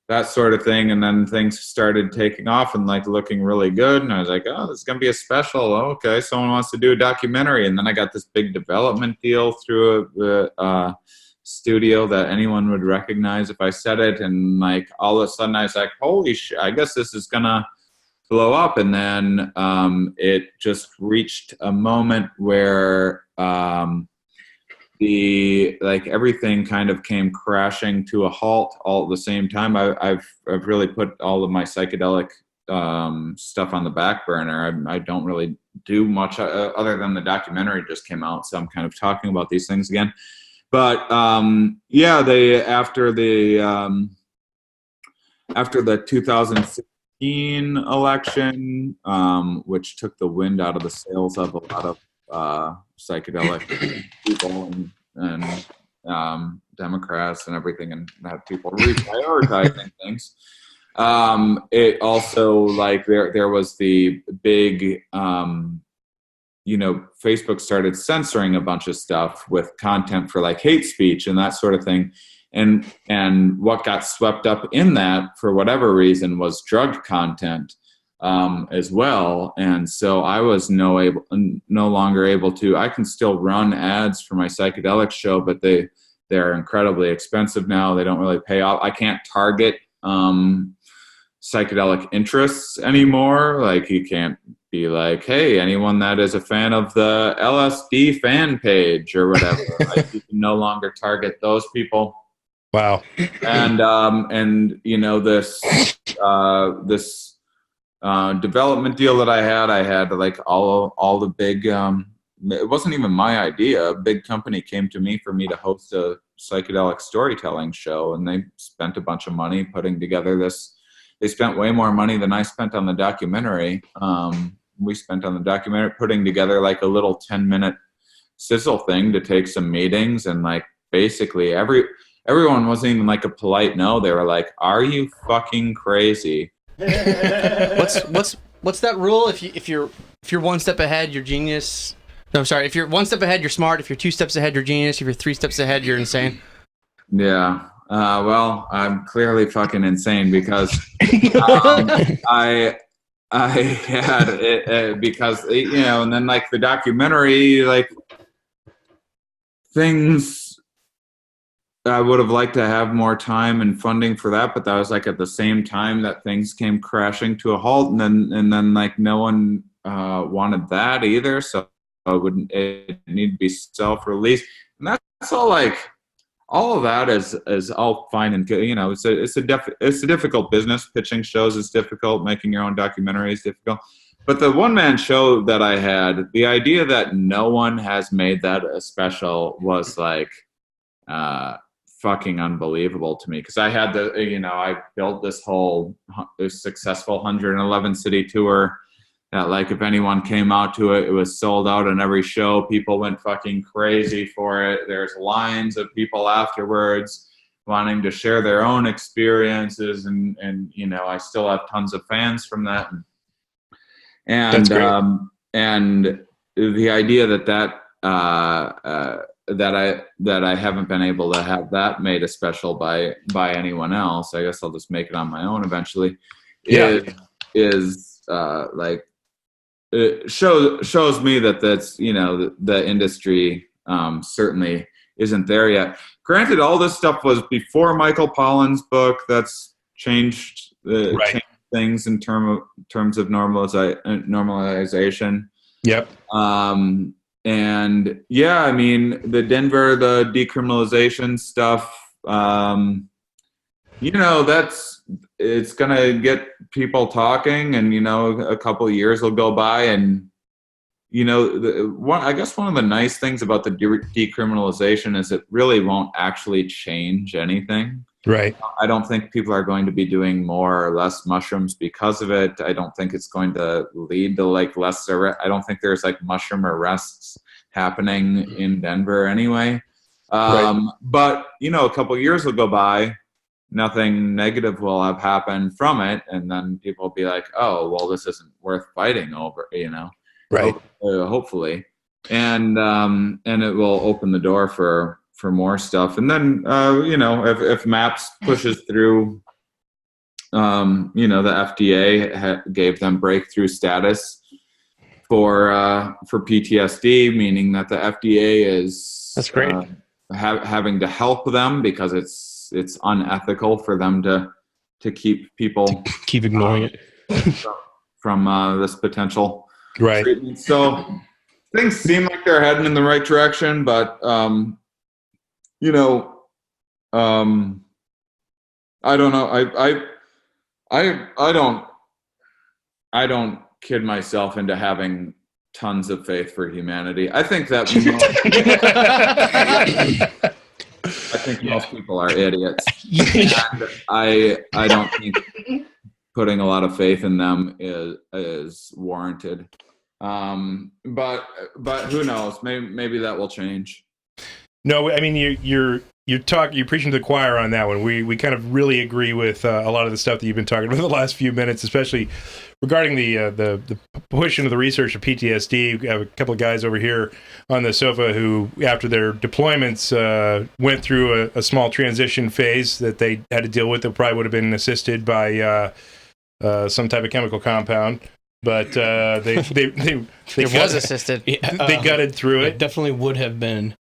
that sort of thing. And then things started taking off and like looking really good. And I was like, oh, this is going to be a special. Oh, okay. Someone wants to do a documentary. And then I got this big development deal through a studio that anyone would recognize if I said it. And like all of a sudden I was like, holy shit, I guess this is going to blow up. And then it just reached a moment where everything kind of came crashing to a halt all at the same time. I've really put all of my psychedelic stuff on the back burner. I don't really do much other than the documentary just came out, so I'm kind of talking about these things again. But after the 2016 election, which took the wind out of the sails of a lot of psychedelic people and Democrats and everything, and have people reprioritizing things. It also, like, there was the big, Facebook started censoring a bunch of stuff with content for like hate speech and that sort of thing. And what got swept up in that, for whatever reason, was drug content as well. And so I was no longer able to. I can still run ads for my psychedelic show, but they're incredibly expensive now. They don't really pay off. I can't target psychedelic interests anymore. Like, you can't be like, hey, anyone that is a fan of the LSD fan page or whatever. Like, you can no longer target those people. Wow. And this development deal that I had like all the big, it wasn't even my idea. A big company came to me for me to host a psychedelic storytelling show, and they spent a bunch of money putting together this. They spent way more money than I spent on the documentary. We spent on the documentary putting together like a little 10-minute sizzle thing to take some meetings, and like basically everyone wasn't even like a polite no. They were like, "Are you fucking crazy?" What's that rule? If you're one step ahead, you're genius. No, I'm sorry. If you're one step ahead, you're smart. If you're 2 steps ahead, you're genius. If you're 3 steps ahead, you're insane. Yeah. Well, I'm clearly fucking insane because I had it because, and then like the documentary, like things, I would have liked to have more time and funding for that, but that was like at the same time that things came crashing to a halt, and then like no one wanted that either, so it need to be self-released, and that's all. Like, all of that is all fine and good. It's a difficult business. Pitching shows is difficult. Making your own documentary is difficult. But the one-man show that I had, the idea that no one has made that a special was like fucking unbelievable to me, because I had I built this whole successful 111 city tour that, like, if anyone came out to it, it was sold out on every show. People went fucking crazy for it. There's lines of people afterwards wanting to share their own experiences, and I still have tons of fans from that. And that's great. And the idea that I haven't been able to have that made a special by anyone else. I guess I'll just make it on my own eventually. Yeah. Is like, it shows me that that's, the industry certainly isn't there yet. Granted, all this stuff was before Michael Pollan's book. That's changed things in terms of normalization. Yep. And yeah, I mean, the decriminalization stuff it's going to get people talking, and, a couple of years will go by, and, I guess one of the nice things about the decriminalization is it really won't actually change anything. Right. I don't think people are going to be doing more or less mushrooms because of it. I don't think it's going to lead to less. I don't think there's mushroom arrests happening in Denver anyway. Right. But a couple of years will go by, nothing negative will have happened from it, and then people will be like, "Oh, well, this isn't worth fighting over," Right. Hopefully, and it will open the door for more stuff. And then if MAPS pushes through, the FDA gave them breakthrough status for PTSD, meaning that the FDA is That's great. Having to help them because it's unethical for them to keep people Keep ignoring it from this potential Right. treatment. So things seem like they're heading in the right direction, but I don't know. I don't kid myself into having tons of faith for humanity. I think that most people are idiots. And I don't think putting a lot of faith in them is warranted. But who knows? Maybe that will change. No, I mean you're preaching to the choir on that one. We kind of really agree with a lot of the stuff that you've been talking about the last few minutes, especially regarding the push into the research of PTSD. We have a couple of guys over here on the sofa who, after their deployments, went through a small transition phase that they had to deal with. That probably would have been assisted by some type of chemical compound. But they was assisted. They gutted through it. It definitely would have been.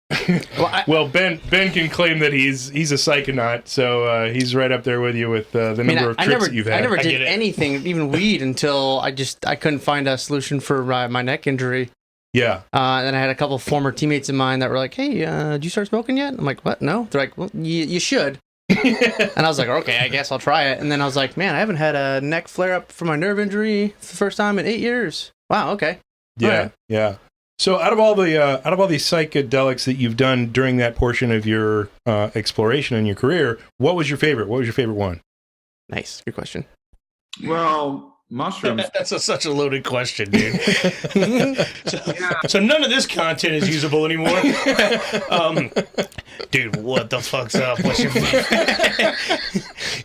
Well, Ben can claim that he's a psychonaut, so he's right up there with you with the number of trips that you've had. I never did anything, even weed, until I couldn't find a solution for my neck injury. Yeah. And I had a couple of former teammates of mine that were like, "Hey, did you start smoking yet?" I'm like, "What? No." They're like, "Well, you should." And I was like, "Okay, I guess I'll try it." And then I was like, "Man, I haven't had a neck flare up from my nerve injury for the first time in 8 years." Wow. Okay. Yeah. Right. Yeah. So out of all these psychedelics that you've done during that portion of your exploration in your career, what was your favorite? What was your favorite one? Nice. Good question. Well, mushrooms. That's such a loaded question, dude. So none of this content is usable anymore. Dude, what the fuck's up? What's your favorite?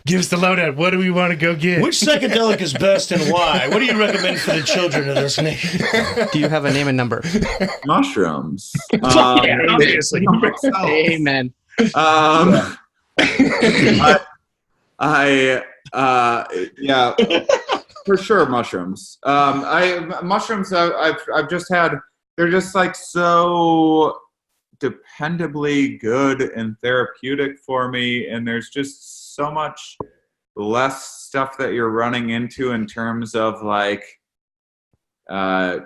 Give us the lowdown. What do we want to go get? Which psychedelic is best and why? What do you recommend for the children of this nation? Do you have a name and number? Mushrooms. Yeah, obviously. Amen. Yeah, for sure, mushrooms. Mushrooms. I've just had. They're just so dependably good and therapeutic for me, and there's just so much less stuff that you're running into in terms of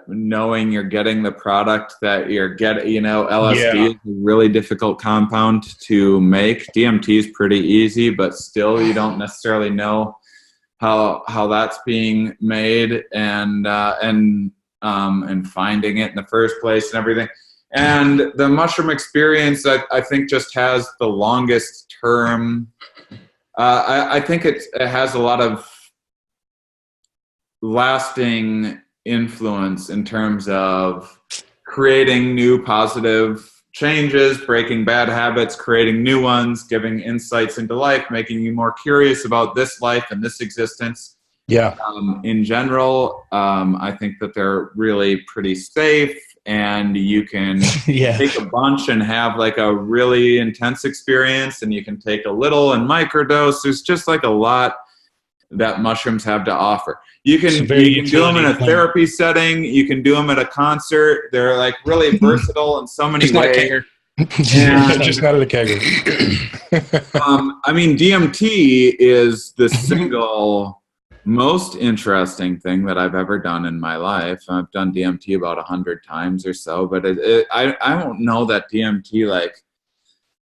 knowing you're getting the product that you're getting. LSD is a really difficult compound to make. DMT is pretty easy, but still you don't necessarily know how that's being made and finding it in the first place and everything. And the mushroom experience, I think, just has the longest term. I think it has a lot of lasting influence in terms of creating new positive changes, breaking bad habits, creating new ones, giving insights into life, making you more curious about this life and this existence. Yeah. In general, I think that they're really pretty safe, and you can take a bunch and have a really intense experience, and you can take a little and microdose. There's just a lot that mushrooms have to offer. You can do them in a therapy setting. You can do them at a concert. They're really versatile in so many ways. Just not at a kegger. DMT is the single most interesting thing that I've ever done in my life. I've done DMT about 100 times or so, but I don't know that DMT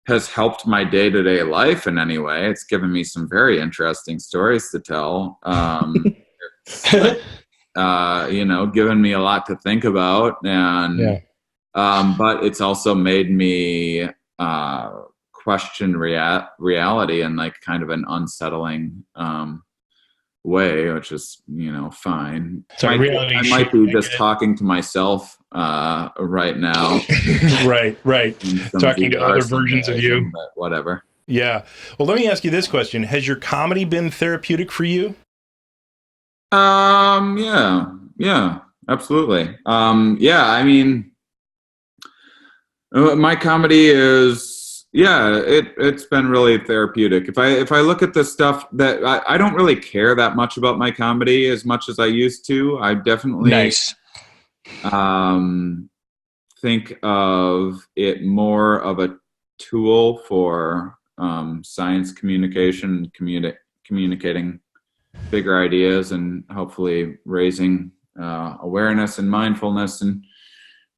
has helped my day-to-day life in any way. It's given me some very interesting stories to tell. Given me a lot to think about, and but it's also made me question reality in like kind of an unsettling way, which is fine. So I might be just talking to myself right now. right talking to other versions of you, but whatever. Yeah. Well, let me ask you this question. Has your comedy been therapeutic for you? Yeah, absolutely. I mean, my comedy is, it's been really therapeutic. If I look at the stuff that I don't really care that much about my comedy as much as I used to. I definitely think of it more of a tool for science communication, communicating bigger ideas, and hopefully raising awareness and mindfulness and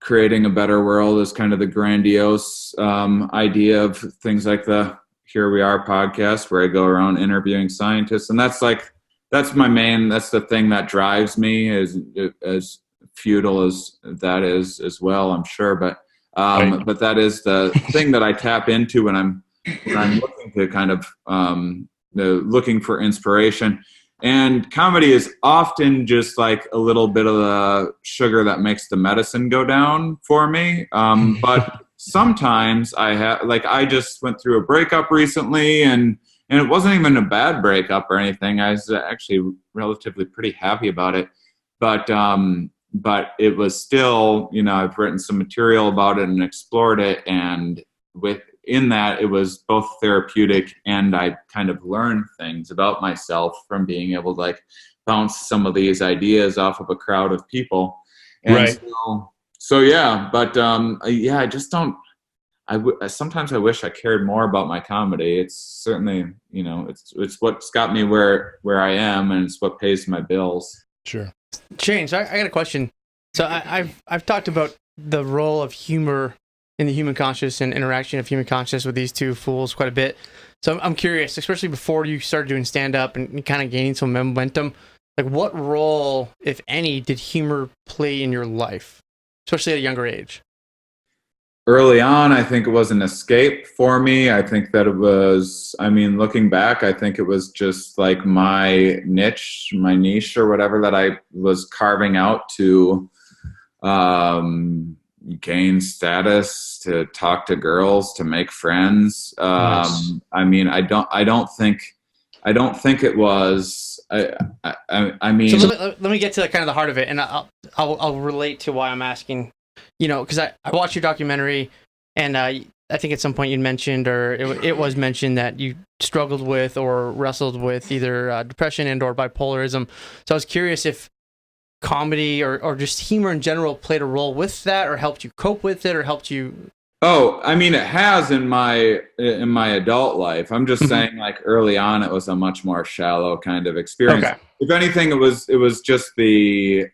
creating a better world is kind of the grandiose idea of things like the Here We Are podcast, where I go around interviewing scientists. And that's the thing that drives me, as futile as that is as well, I'm sure. But that is the thing that I tap into when I'm looking to kind of looking for inspiration. And comedy is often just like a little bit of the sugar that makes the medicine go down for me. But sometimes I just went through a breakup recently, and it wasn't even a bad breakup or anything. I was actually relatively pretty happy about it. But it was still, I've written some material about it and explored it. And in that, it was both therapeutic, and I kind of learned things about myself from being able to like bounce some of these ideas off of a crowd of people. And right. So yeah, but I just don't. Sometimes I wish I cared more about my comedy. It's certainly, it's what's got me where I am, and it's what pays my bills. Sure. Shane, so I got a question. So I've talked about the role of humor in the human conscious and interaction of human conscious with these two fools quite a bit. So I'm curious, especially before you started doing stand-up and kind of gaining some momentum, like what role, if any, did humor play in your life, especially at a younger age? Early on, I think it was an escape for me. I think that it was, looking back, I think it was just like my niche or whatever that I was carving out to gain status, to talk to girls, to make friends. Nice. I don't think it was. So let me get to kind of the heart of it, and I'll relate to why I'm asking. Because I watched your documentary, and I think at some point you mentioned, or it was mentioned, that you struggled with or wrestled with either depression and or bipolarism. So I was curious if comedy or just humor in general played a role with that, or helped you cope with it, or helped you. Oh, it has in my adult life. I'm just saying, like early on, it was a much more shallow kind of experience. Okay. If anything, it was just the.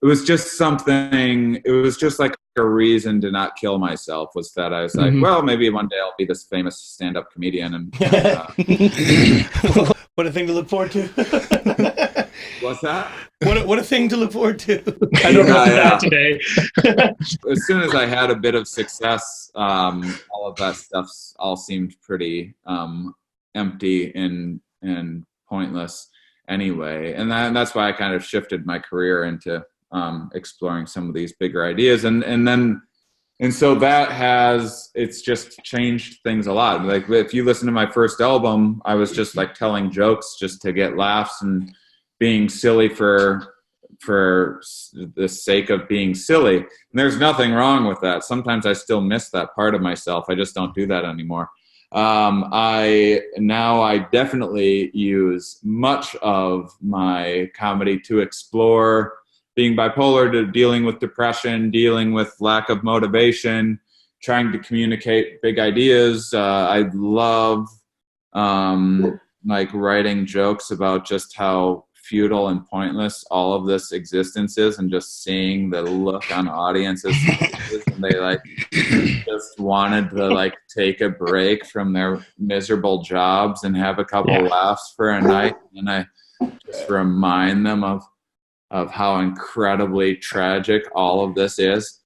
It was just something, it was just like a reason to not kill myself, was that I was like, well, maybe one day I'll be this famous stand-up comedian. And what a thing to look forward to. What's that? What a thing to look forward to. I don't know that today. As soon as I had a bit of success, all of that stuff all seemed pretty empty and pointless anyway. And that's why I kind of shifted my career into exploring some of these bigger ideas, and so it's just changed things a lot. Like if you listen to my first album, I was just like telling jokes just to get laughs and being silly for the sake of being silly. And there's nothing wrong with that. Sometimes I still miss that part of myself. I just don't do that anymore. I definitely use much of my comedy to explore being bipolar, to dealing with depression, dealing with lack of motivation, trying to communicate big ideas. I love writing jokes about just how futile and pointless all of this existence is, and just seeing the look on audiences faces, and they like just wanted to like take a break from their miserable jobs and have a couple laughs for a night. And I just remind them of how incredibly tragic all of this is.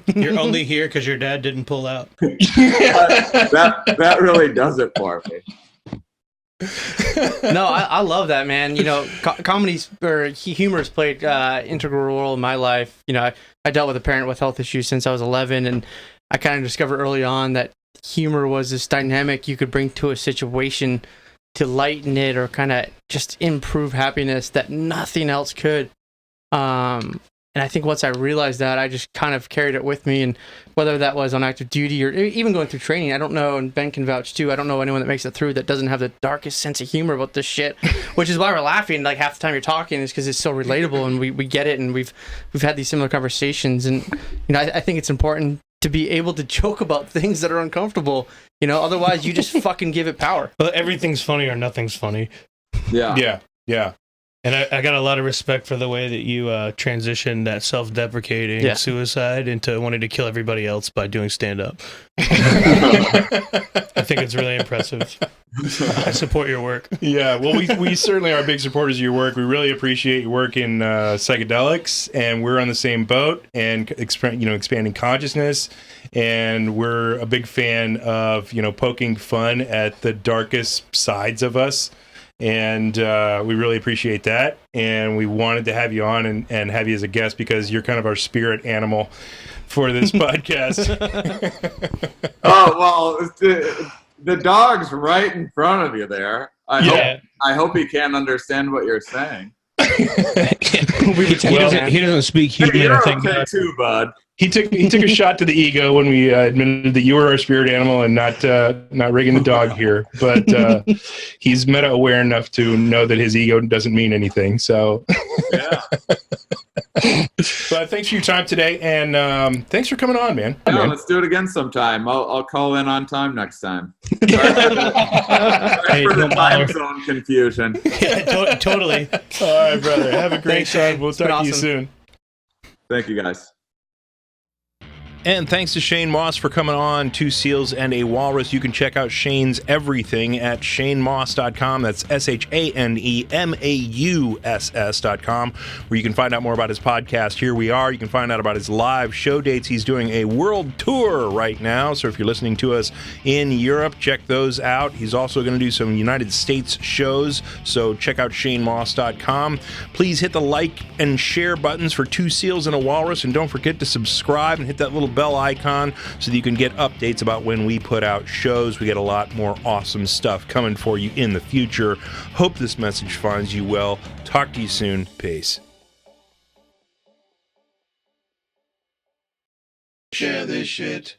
You're only here because your dad didn't pull out. that really does it for me. No, I love that, man. You know, comedies or humor has played integral role in my life. You know, I dealt with a parent with health issues since I was 11, and I kind of discovered early on that humor was this dynamic you could bring to a situation to lighten it or kind of just improve happiness that nothing else could. And I think once I realized that, I just kind of carried it with me. And whether that was on active duty or even going through training, I don't know, and Ben can vouch too, I don't know anyone that makes it through that doesn't have the darkest sense of humor about this shit, which is why we're laughing like half the time you're talking is because it's so relatable and we get it, and we've had these similar conversations. And, you know, I think it's important to be able to joke about things that are uncomfortable, you know, otherwise you just fucking give it power. Well, everything's funny or nothing's funny. Yeah. And I got a lot of respect for the way that you transitioned that self-deprecating suicide into wanting to kill everybody else by doing stand-up. I think it's really impressive. I support your work. Yeah, well, we certainly are big supporters of your work. We really appreciate your work in psychedelics, and we're on the same boat and expanding consciousness. And we're a big fan of poking fun at the darkest sides of us. And we really appreciate that, and we wanted to have you on and have you as a guest because you're kind of our spirit animal for this podcast. Oh, well, the dog's right in front of you there. I hope he can't understand what you're saying. He doesn't speak human. Hey, you're okay too, bud. He took a shot to the ego when we admitted that you were our spirit animal and not rigging the dog here. But he's meta aware enough to know that his ego doesn't mean anything. So, yeah. But thanks for your time today, and thanks for coming on, man. Yeah, let's do it again sometime. I'll call in on time next time. Sorry for the time zone confusion. Yeah, totally. All right, brother. Have a great time. We'll talk to you soon. Thank you, guys. And thanks to Shane Mauss for coming on, 2 Seals and a Walrus. You can check out Shane's everything at shanemauss.com. That's ShaneMauss.com, where you can find out more about his podcast, Here We Are. You can find out about his live show dates. He's doing a world tour right now, so if you're listening to us in Europe, check those out. He's also going to do some United States shows, so check out shanemauss.com. Please hit the like and share buttons for 2 Seals and a Walrus, and don't forget to subscribe and hit that little bell icon so that you can get updates about when we put out shows. We get a lot more awesome stuff coming for you in the future. Hope this message finds you well. Talk to you soon. Peace. Share this shit.